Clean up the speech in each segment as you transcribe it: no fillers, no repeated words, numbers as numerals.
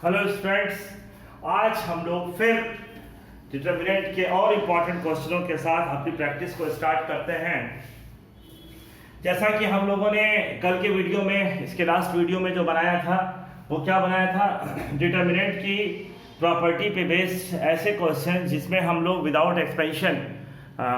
Hello students, आज हम लोग फिर डिटरमिनेंट के और इम्पॉर्टेंट क्वेश्चनों के साथ अपनी प्रैक्टिस को स्टार्ट करते हैं। जैसा कि हम लोगों ने कल के वीडियो में, इसके लास्ट वीडियो में जो बनाया था, वो क्या बनाया था, डिटरमिनेंट की प्रॉपर्टी पे बेस्ड ऐसे क्वेश्चन जिसमें हम लोग विदाउट एक्सपेंशन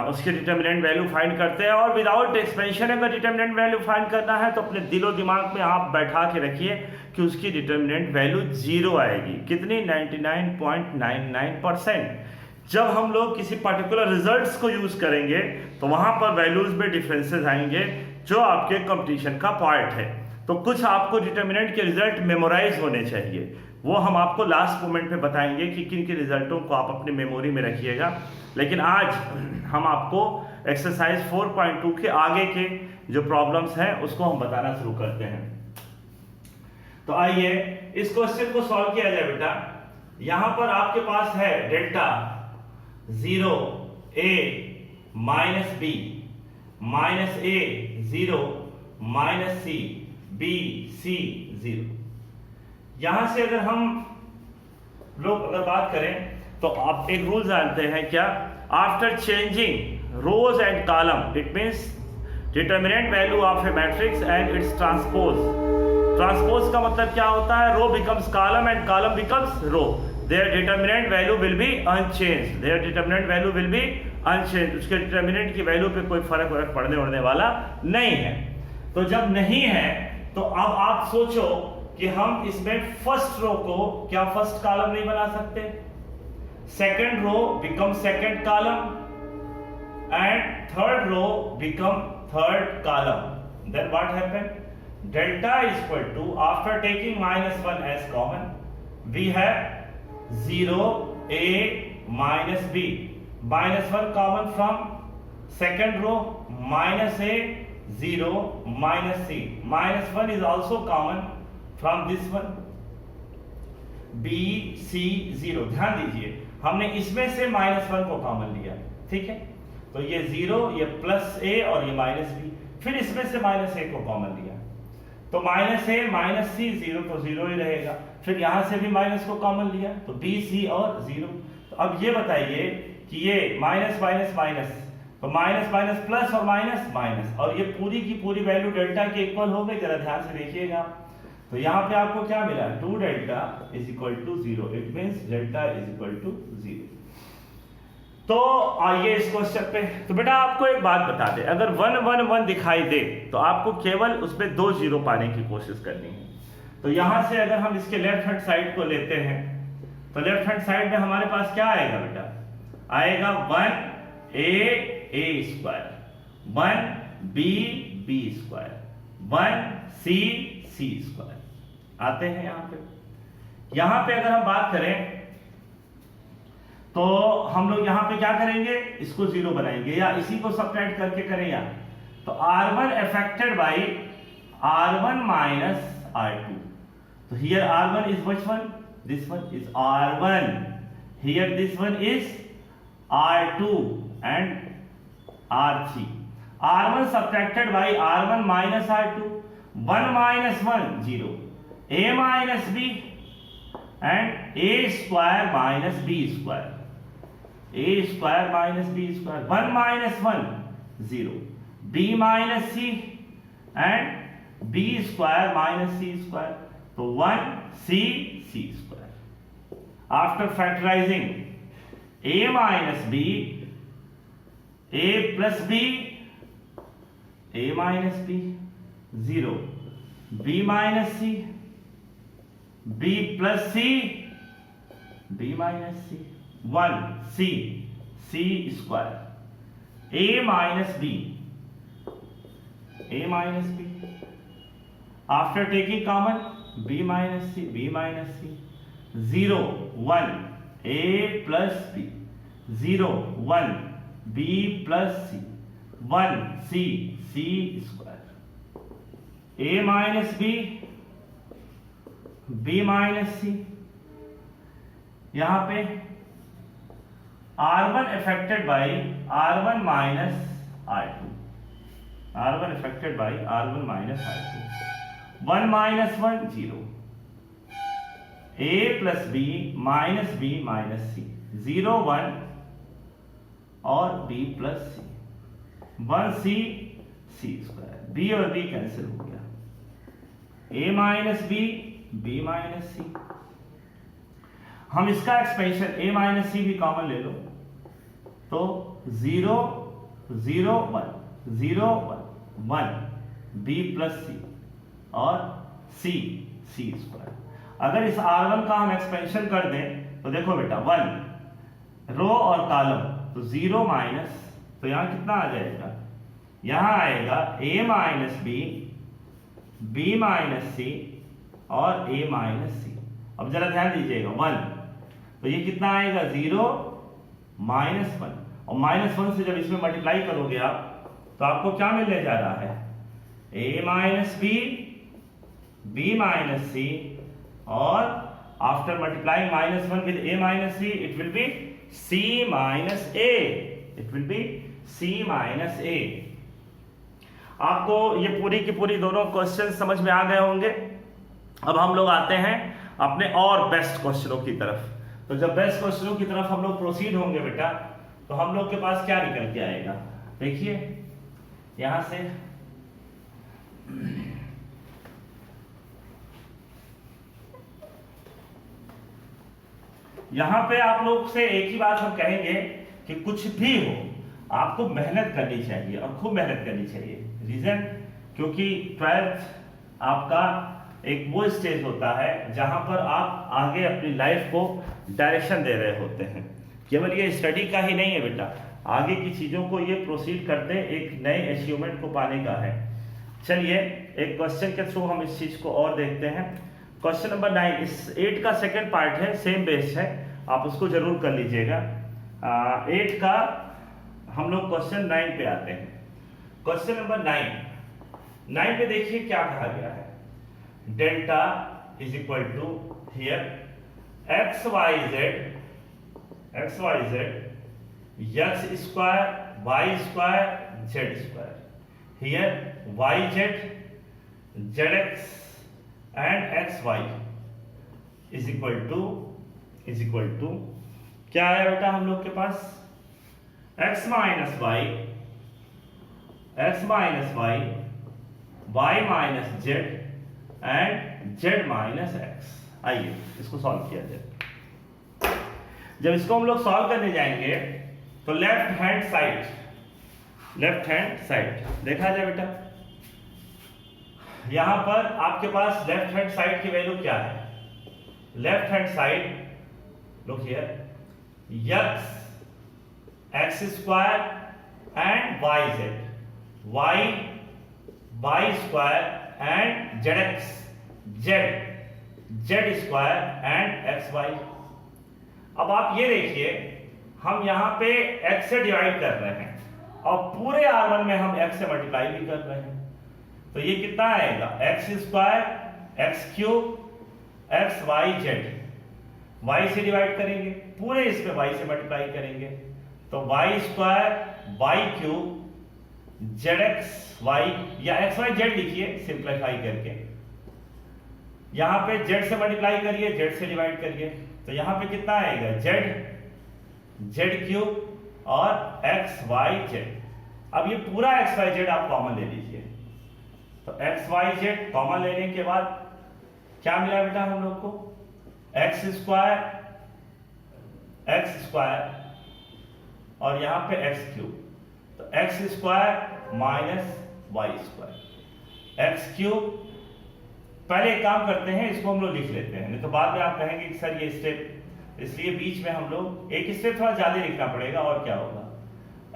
उसके डिटरमिनेंट वैल्यू फाइंड करते हैं। और विदाउट एक्सपेंशन अगर डिटरमिनेंट वैल्यू फाइंड करना है तो अपने दिलो दिमाग में आप बैठा के रखिए कि उसकी डिटरमिनेंट वैल्यू 0 आएगी। कितनी? 99.99%। जब हम लोग किसी पर्टिकुलर रिजल्ट्स को यूज करेंगे तो वहां पर वैल्यूज में डिफरेंसेस आएंगे जो आपके कंपटीशन का पार्ट है। तो कुछ आपको डिटरमिनेंट के रिजल्ट मेमोराइज होने चाहिए, वो हम आपको लास्ट मोमेंट पे बताएंगे कि किन किन रिजल्टों को आप अपनी मेमोरी में रखिएगा। लेकिन आज हम आपको एक्सरसाइज 4.2 के आगे के जो प्रॉब्लम्स हैं उसको हम बताना शुरू करते हैं। तो आइए इस क्वेश्चन को सॉल्व किया जाए। बेटा, यहां पर आपके पास है delta 0 a minus b minus a 0 minus c b c 0। यहां से अगर हम लोग अगर बात करें तो आप एक रूल जानते हैं क्या? After changing rows and column it means determinant value of a matrix and its transpose. Transpose का मतलब क्या होता है? Row becomes column and column becomes row. Their determinant value will be unchanged. Their determinant value will be unchanged. उसके determinant की value पे कोई फर्क पड़ने वाला नहीं है। तो जब नहीं है तो अब आप सोचो कि हम इसमें फर्स्ट रो को क्या फर्स्ट कॉलम नहीं बना सकते? Second row become second column and third row become third column. Then what happen? Delta is equal to, after taking -1 as common, we have 0 a minus b, -1 common from second row, -a 0 minus c, -1 is also common from this one, b c 0। ध्यान दीजिए, हमने इसमें से -1 को common लिया, ठीक है? तो ये 0, ये प्लस a और ये माइनस b। फिर इसमें से -a को कॉमन लिया तो -a माइनस c 0 तो 0 ही रहेगा। फिर यहां से भी माइनस को कॉमन लिया तो b c और 0। तो अब ये बताइए कि ये माइनस माइनस माइनस, तो माइनस माइनस प्लस और माइनस माइनस, और ये पूरी की पूरी वैल्यू डेल्टा के इक्वल हो गई। जरा ध्यान से देखिएगा, तो यहाँ पे आपको क्या मिला? 2 delta is equal to 0। It means delta is equal to 0। तो आइए इस क्वेश्चन पे। तो बेटा आपको एक बात बता दे, अगर 1 1 1 दिखाई दे तो आपको केवल उसमें 2 0 पाने की कोशिश करनी है। तो यहां से अगर हम इसके लेफ्ट हैंड साइड को लेते हैं तो लेफ्ट हैंड साइड में हमारे पास क्या आएगा बेटा? आएगा 1 a square, 1 b square, 1 c square आते हैं। यहां पे अगर हम बात करें तो हम लोग यहां पे क्या करेंगे? इसको 0 बनाएंगे या इसी को सब्ट्रैक्ट करके करें या तो r1 affected by r1 minus r2। तो here r1 is which one? This one is r1, here this one is r2 and r3। r1 subtracted by r1 minus r2, 1 minus 1 0, a minus b and a square minus b square, a square minus b square, 1 minus 1 0, b minus c and b square minus c square, so 1 c square। After factorizing a minus b, a plus b, a minus b 0, b minus c, b plus c, b minus c, 1 c square, a minus b, a minus b, after taking common b minus c, 0 1 a plus b, 0 1 b plus c, 1 c square, a minus b, b minus c। यहां पे r1 affected by r1 minus r2, r1 affected by r1 minus r2, 1 minus 1 0, a plus b minus b minus c, 0 1 और b plus c, 1c c square, b और b cancel हो गया, a minus b b minus c. हम इसका expansion a minus सी भी common ले लो तो 0 0 1 0 1 1 b plus सी और c सी स्क्वायर। अगर इस R1 का हम एक्सपेंशन कर दें तो देखो बेटा 1 रो और कॉलम तो 0 माइनस, तो यहां कितना आ जाएगा, यहां आएगा a minus b b minus c और a माइनस सी। अब जरा ध्यान दीजिएगा 1 तो ये कितना आएगा 0 माइनस 1, और माइनस 1 से जब इसमें मल्टीप्लाई करोगे आप तो आपको क्या मिलने जा रहा है, a minus b b minus c, और after multiplying minus 1 with a minus c it will be c minus a, it will be c minus a। आपको ये पूरी की पूरी दोनों क्वेश्चन समझ में आ गए होंगे। अब हम लोग आते हैं अपने और बेस्ट क्वेश्चनों की तरफ। तो जब बेस्ट क्वेश्चनों की तरफ हम लोग प्रोसीड होंगे बेटा तो हम लोग के पास क्या निकल के आएगा, देखिए यहां से यहां पे आप लोग से एक ही बात हम कहेंगे कि कुछ भी हो आपको मेहनत करनी चाहिए और खूब मेहनत करनी चाहिए। रीजन, क्योंकि 12th आपका एक वो स्टेज होता है जहां पर आप आगे अपनी लाइफ को डायरेक्शन दे रहे होते हैं। केवल ये स्टडी का ही नहीं है बेटा, आगे की चीजों को ये प्रोसीड करते एक नए अचीवमेंट को पाने का है। चलिए एक क्वेश्चन के थ्रू हम इस चीज को और देखते हैं। क्वेश्चन नंबर 9, इस 8 का सेकंड पार्ट है, सेम बेस है, आप उसको जरूर कर लीजिएगा। 8 का हम लोग क्वेश्चन 9 पे आते हैं। क्वेश्चन नंबर 9 पे देखिए क्या कहा गया है, delta is equal to here x y z x square y square z square, here y z z x and x y is equal to क्या है बेटा हम लोग के पास, x minus y y minus z and z minus x. आइए इसको solve किया जाए। जब इसको हम लोग सॉल्व करने जाएंगे तो लेफ्ट हैंड साइड देखा जाए बेटा, यहां पर आपके पास लेफ्ट हैंड साइड की वैल्यू क्या है, left hand side look here x square and y z y square and z x z square and x y. अब आप ये देखिए हम यहां पे x से डिवाइड कर रहे हैं और पूरे R1 में हम x से मल्टीप्लाई भी कर रहे हैं, तो ये कितना आएगा, x square x cube x y z, y से डिवाइड करेंगे पूरे इसमें y से मल्टीप्लाई करेंगे तो y square y cube z x y, या एक्स वाई जेड लिखिए सिंप्लीफाई करके, यहां पे z से मल्टीप्लाई करिए z से डिवाइड करिए तो यहां पे कितना आएगा, जेड क्यूब और एक्स वाई जेड। अब ये पूरा एक्स वाई जेड आप कॉमन ले लीजिए, तो एक्स वाई जेड कॉमन लेने के बाद क्या मिला बेटा हम लोग को, एक्स स्क्वायर और यहां पे एक्स क्यूब, तो x square minus Y square x cube. पहले एक काम करते हैं, इसको हम लोग लिख लेते हैं, नहीं तो बाद में आप कहेंगे कि सर ये स्टेप, इसलिए बीच में हम लोग एक स्टेप थोड़ा ज्यादा लिखना पड़ेगा। और क्या होगा,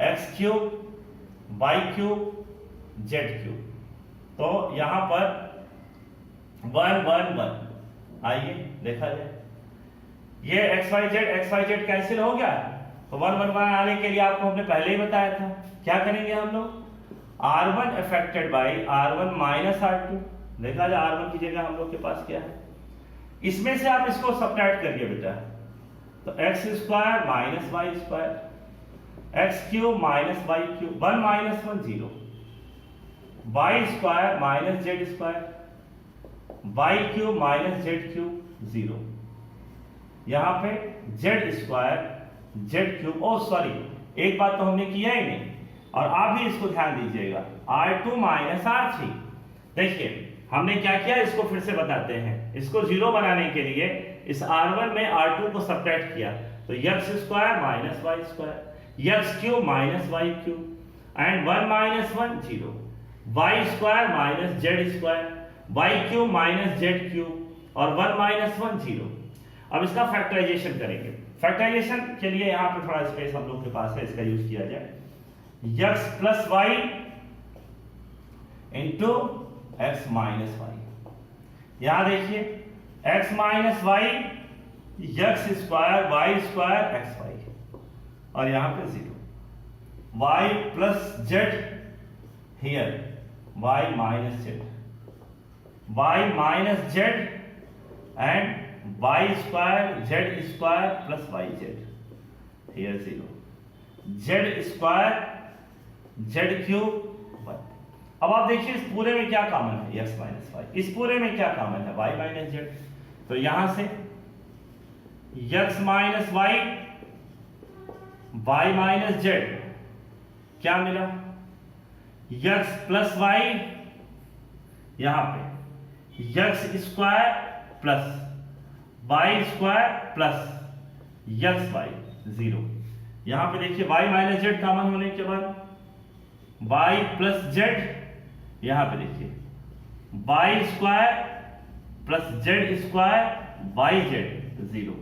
x cube y cube z cube, तो यहां पर 1 1 1, आइए देखा जाए, ये एक्स वाई जेड कैंसिल हो गया, तो 1 1 1 आने के लिए आपको हमने पहले ही बताया था क्या करेंगे हम लोग, R1 affected by R1 minus R2, देखा जाए R1 की जगह हम लोग के पास क्या है, इसमें से आप इसको सब्ट्रैक्ट करिए बेटा, तो x square minus Y square x cube minus y cube, 1 minus 1 0, y square minus Z square y cube minus z cube 0, यहाँ पे z square z cube, oh sorry एक बात तो हमने किया ही नहीं, और आप भी इसको ध्यान दीजिएगा, R2 माइनस R3। देखिए हमने क्या किया, इसको फिर से बताते हैं। इसको जीरो बनाने के लिए इस R1 में R2 को सब्ट्रैक्ट किया, तो x square minus Y square, x cube minus y cube, and 1 minus 1 0, y square minus Z square, y cube minus z cube, और 1 माइनस 1 0। अब इसका फैक्टराइजेशन करेंगे। फैक्टराइजेशन के लिए यहाँ पे थोड़ा स्पेस हम लोग के पास है, इसका यूज किया जाए। x plus y into x minus y. यहां देखिए x minus y x square y square x y, और यहां पे 0, y plus z here y minus z, y minus z and y square z square plus y z here 0, z square z cube 1। अब आप देखिए इस पूरे में क्या कॉमन है, x माइनस वाई, इस पूरे में क्या कॉमन है, y माइनस जेड। तो यहां से x minus y y minus z क्या मिला, x प्लस वाई, यहां पे x square plus y square plus x y 0। यहां पे देखिए y माइनस जेड कॉमन होने के बाद y प्लस जेड, यहां पे देखिए y square plus z square y z 0,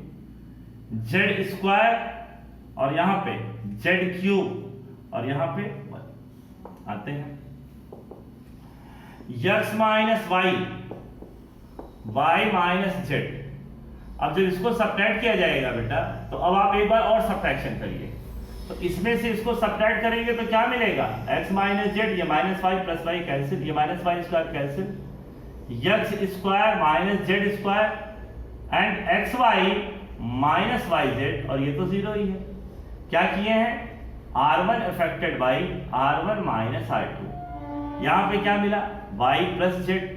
z square और यहां पे जेड क्यूब, और यहां पे 1। आते हैं x minus y y minus z. अब जब इसको सब्ट्रैक्ट किया जाएगा बेटा, तो अब आप एक बार और सब्ट्रैक्शन करिए। तो इसमें से इसको सब्ट्रैक्ट करेंगे तो क्या मिलेगा, x माइनस जेड, ये minus Y plus Y cancel, ये minus Y square cancel, x square minus Z square and x Y minus Y Z, और ये तो 0 ही है। क्या किए हैं, R1 affected by R1 minus R2। यहां पे क्या मिला, y plus z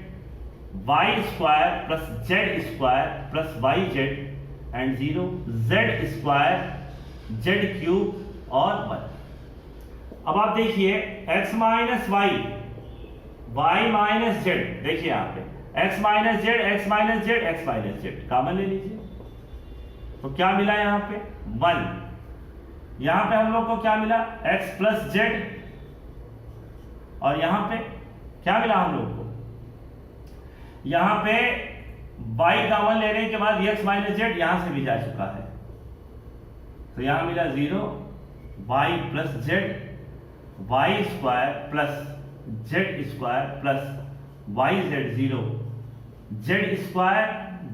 y square plus z square plus y z and 0, z square z cube और 1। अब आप देखिए x minus y y minus z, देखिए यहां पे x minus z x minus z x minus z common ले लीजिए, तो क्या मिला यहां पे 1। यहां पे हम लोग को क्या मिला, x प्लस जेड, और यहां पे क्या मिला हम लोग को, यहां पे y कॉमन लेने के बाद x माइनस जेड यहां से भी जा चुका है, तो यहां मिला 0, y plus z y square plus z square plus y z 0, z square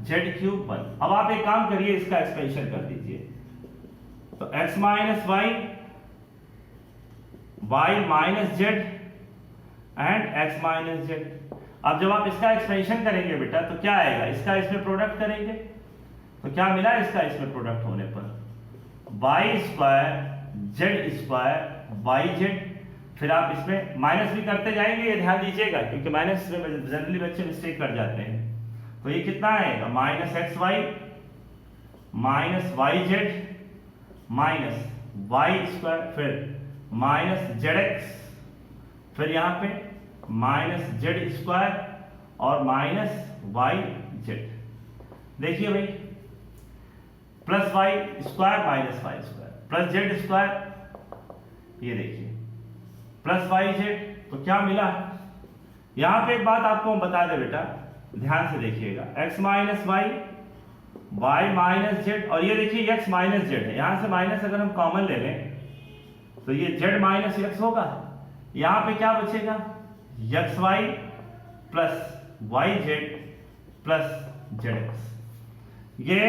z cube 1। अब आप एक काम करिए, इसका एक्सपेंशन कर दीजिए, तो x minus y y minus z and x minus z. अब जब आप इसका एक्सपेंशन करेंगे बेटा तो क्या आएगा, इसका इसमें प्रोडक्ट करेंगे तो क्या मिला, इसका इसमें प्रोडक्ट होने पर y square z square y z, फिर आप इसमें माइनस भी करते जाएंगे, ये ध्यान दीजिएगा क्योंकि माइनस में जनरली बच्चे मिस्टेक कर जाते हैं। तो ये कितना आएगा, minus x Y minus Y z minus Y square, फिर माइनस जेड एक्स, फिर यहां पे माइनस जेड स्क्वायर और माइनस वाई जेड। देखिए भाई plus y square minus Y square plus z square, ये देखिए प्लस वाई जेड, तो क्या मिला। यहां पे एक बात आपको हम बता दें बेटा, ध्यान से देखिएगा, x minus y y minus z, और ये देखिए x माइनस जेड है, यहां से माइनस अगर हम कॉमन ले लें तो ये z माइनस x होगा। यहां पे क्या बचेगा, x y plus y z plus z x. ये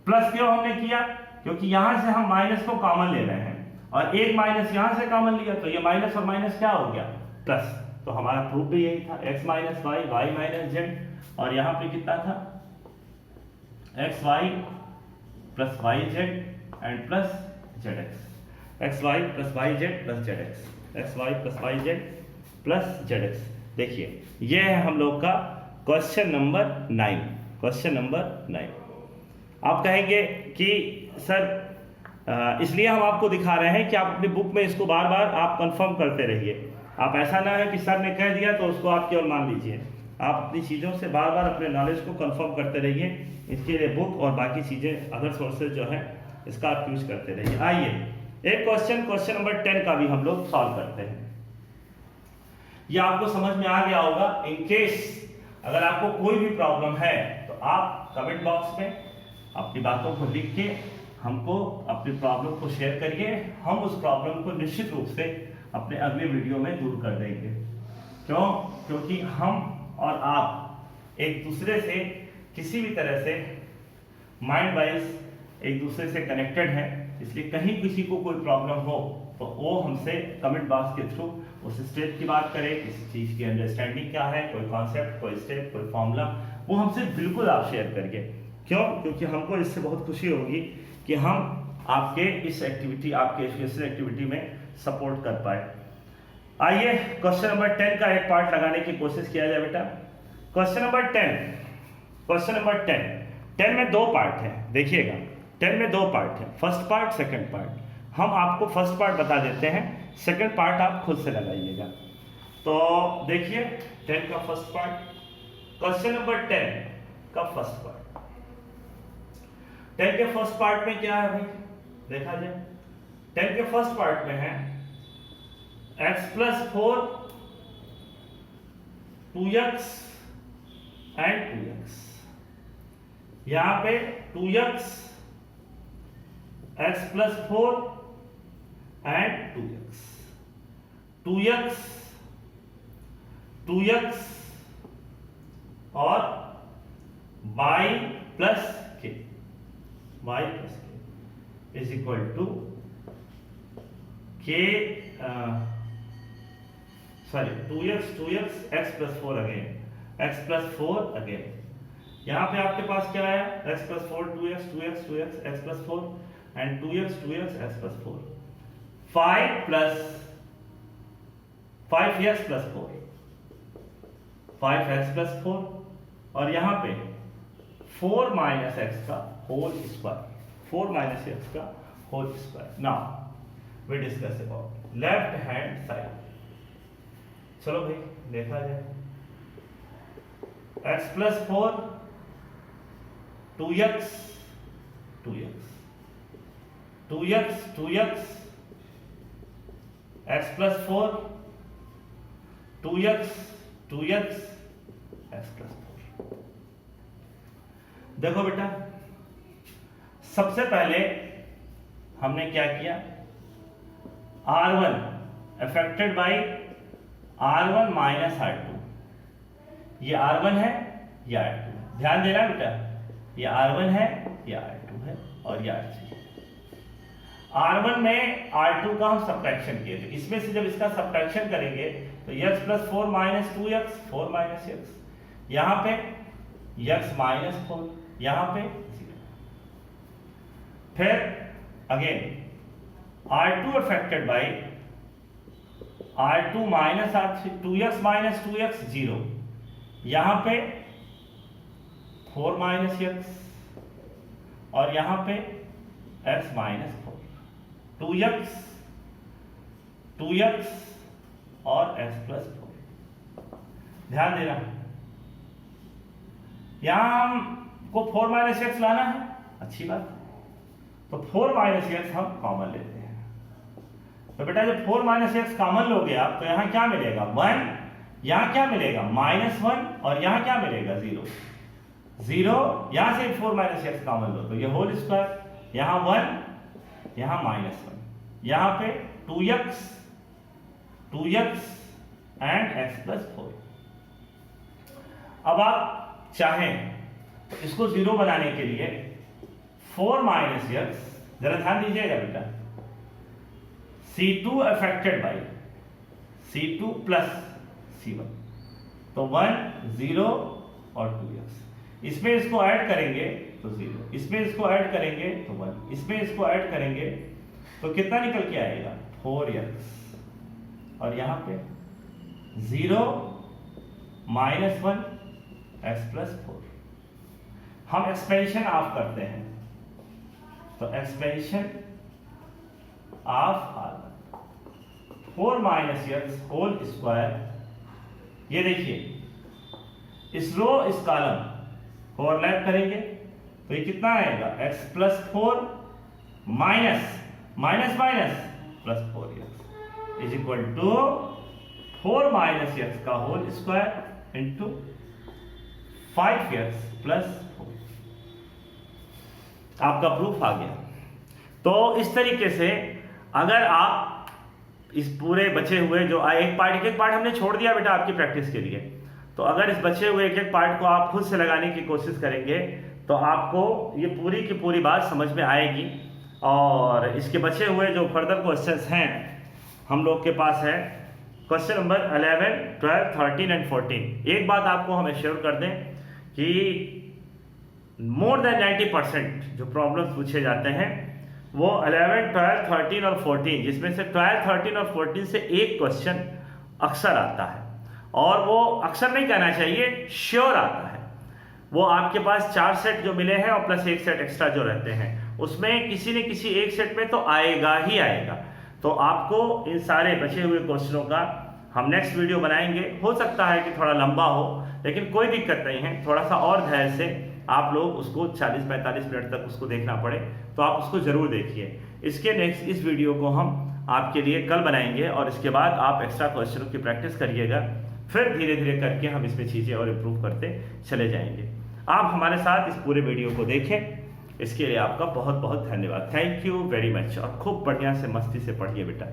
प्लस क्यों हमने किया, क्योंकि यहां से हम माइनस को कॉमन ले रहे हैं और एक माइनस यहां से कॉमन लिया, तो ये माइनस और माइनस क्या हो गया, प्लस। तो हमारा प्रूफ भी यही था, x minus y y minus z, और यहां पे कितना था, x y plus y z and plus z x, x y plus y z plus z x, x y plus y z plus z x. देखिए ये है हम लोग का क्वेश्चन नंबर 9, क्वेश्चन नंबर 9। आप कहेंगे कि सर इसलिए हम आपको दिखा रहे हैं कि आप अपनी बुक में इसको बार बार आप कंफर्म करते रहिए। आप ऐसा ना है कि सर ने कह दिया तो उसको आप केवल मान लीजिए। आप अपनी चीज़ों से बार बार अपने नॉलेज को कंफर्म करते रहिए। इसके लिए बुक और बाकी चीज़ें अदर सोर्सेज जो है इसका आप यूज करते रहिए। आइए एक क्वेश्चन नंबर 10 का भी हम लोग सॉल्व करते हैं। ये आपको समझ में आ गया होगा। इन केस अगर आपको कोई भी प्रॉब्लम है तो आप कमेंट बॉक्स में अपनी बातों को लिख के हमको अपनी प्रॉब्लम को शेयर करिए। हम उस प्रॉब्लम को निश्चित रूप से अपने अगले वीडियो में दूर कर देंगे। क्यों? क्योंकि हम और आप एक दूसरे से किसी भी तरह से माइंड वाइज एक दूसरे से कनेक्टेड हैं, इसलिए कहीं किसी को कोई प्रॉब्लम हो तो वो हमसे कमेंट बॉक्स के थ्रू उस स्टेप की बात करें, किसी चीज़ की अंडरस्टैंडिंग क्या है, कोई कॉन्सेप्ट, कोई स्टेप, कोई फॉर्मूला, वो हमसे बिल्कुल आप शेयर करिए। क्यों? क्योंकि हमको इससे बहुत खुशी होगी कि हम आपके इस एक्टिविटी, आपके एजुकेशनल एक्टिविटी में सपोर्ट कर पाए। आइए क्वेश्चन नंबर 10 का एक पार्ट लगाने की कोशिश किया जाए बेटा। क्वेश्चन नंबर 10 में दो पार्ट हैं, देखिएगा 10 में दो पार्ट है, फर्स्ट पार्ट सेकंड पार्ट। हम आपको फर्स्ट पार्ट बता देते हैं, सेकंड पार्ट आप खुद से लगाइएगा। तो देखिए 10 का फर्स्ट पार्ट, क्वेश्चन नंबर 10 का फर्स्ट पार्ट। 10 के फर्स्ट पार्ट में क्या है भाई, देखा जाए। 10 के फर्स्ट पार्ट में है x+4 2x एंड 2x। यहां पे 2x x+4 एंड 2x और y plus k is equal to k 2x x+4 again. यहाँ पे आपके पास क्या आया, x+4 2x x+4 and 2x x+4 5x+4 और यहाँ पे 4 - x का whole square. Now we discuss about left hand side. चलो भाई देखा जाए, x+4 2x x+4 2x x+4। देखो बेटा, सबसे पहले हमने क्या किया, R1 affected by R1 - R2। ये R1 है, ये R2 है। ध्यान देना बेटा, ये R1 है, ये R2 है और ये R3 है। R1 में R2 का हम सब्ट्रैक्शन किए थे, इसमें से जब इसका सब्ट्रैक्शन करेंगे तो x+4 - 2x 4 - x, यहाँ पे x - 4, यहाँ पे 0। फिर again R2 affected by R2 - R3 2x - 2x 0, यहाँ पे 4 - x और यहाँ पे x - 4 2x और x+4। ध्यान देना, यहां हमको 4 - x लाना है, अच्छी बात। तो 4 - x हम कॉमन लेते हैं। तो बेटा जब 4 - x कॉमन लोगे आप तो यहां क्या मिलेगा 1, यहां क्या मिलेगा -1 और यहां क्या मिलेगा 0। यहां से 4 - x कॉमन लो तो ये होल स्क्वायर, यहां 1 यहां -1, यहां पे 2x एंड x+4। अब आप चाहें तो इसको 0 बनाने के लिए 4 - x, जरा ध्यान दीजिएगा बेटा, C2 affected by C2 plus C1, तो 1 0 और 2x। इसमें इसको ऐड करेंगे तो 0, इसमें इसको ऐड करेंगे तो 1, इसमें इसको ऐड करेंगे तो कितना निकल के आएगा 4x और यहाँ पे 0 - 1 x+4। हम एक्सपेंशन ऑफ करते हैं तो expansion of R 4 minus x whole square, ये देखिए इस रो इस कॉलम ओवरलैप करेंगे तो ये कितना आएगा, x plus 4 minus minus minus plus 4x is equal to 4 minus X का whole square into 5x plus 4। आपका प्रूफ आ गया। तो इस तरीके से अगर आप इस पूरे बचे हुए जो एक पार्ट हमने छोड़ दिया बेटा आपकी प्रैक्टिस के लिए, तो अगर इस बचे हुए एक एक पार्ट को आप खुद से लगाने की कोशिश करेंगे तो आपको ये पूरी की पूरी बात समझ में आएगी। और इसके बचे हुए जो फर्दर क्वेश्चंस हैं हम लोग के पास है क्वेश्चन नंबर 11, 12, 13 एंड 14। एक बात आपको हम एश्योर कर दें कि मोर देन 90% जो प्रॉब्लम्स पूछे जाते हैं वो 11, 12, 13 और 14, जिसमें से 12, 13 और 14 से एक क्वेश्चन अक्सर आता है, और वो अक्सर नहीं कहना चाहिए, श्योर आता है। वो आपके पास 4 सेट जो मिले हैं और प्लस एक सेट एक्स्ट्रा जो रहते हैं उसमें किसी न किसी एक सेट में तो आएगा ही आएगा। तो आपको इन सारे बचे हुए क्वेश्चनों का हम नेक्स्ट वीडियो बनाएंगे। हो सकता है कि थोड़ा लंबा हो, लेकिन कोई दिक्कत नहीं है, थोड़ा सा और धैर्य से आप लोग उसको 40-45 मिनट तक उसको देखना पड़े तो आप उसको जरूर देखिए। इसके नेक्स्ट इस वीडियो को हम आपके लिए कल बनाएंगे और इसके बाद आप एक्स्ट्रा क्वेश्चनों की प्रैक्टिस करिएगा, फिर धीरे धीरे करके हम इसमें चीज़ें और इम्प्रूव करते चले जाएंगे। आप हमारे साथ इस पूरे वीडियो को देखें, इसके लिए आपका बहुत बहुत धन्यवाद। Thank you very much. और खूब बढ़िया से मस्ती से पढ़िए बेटा।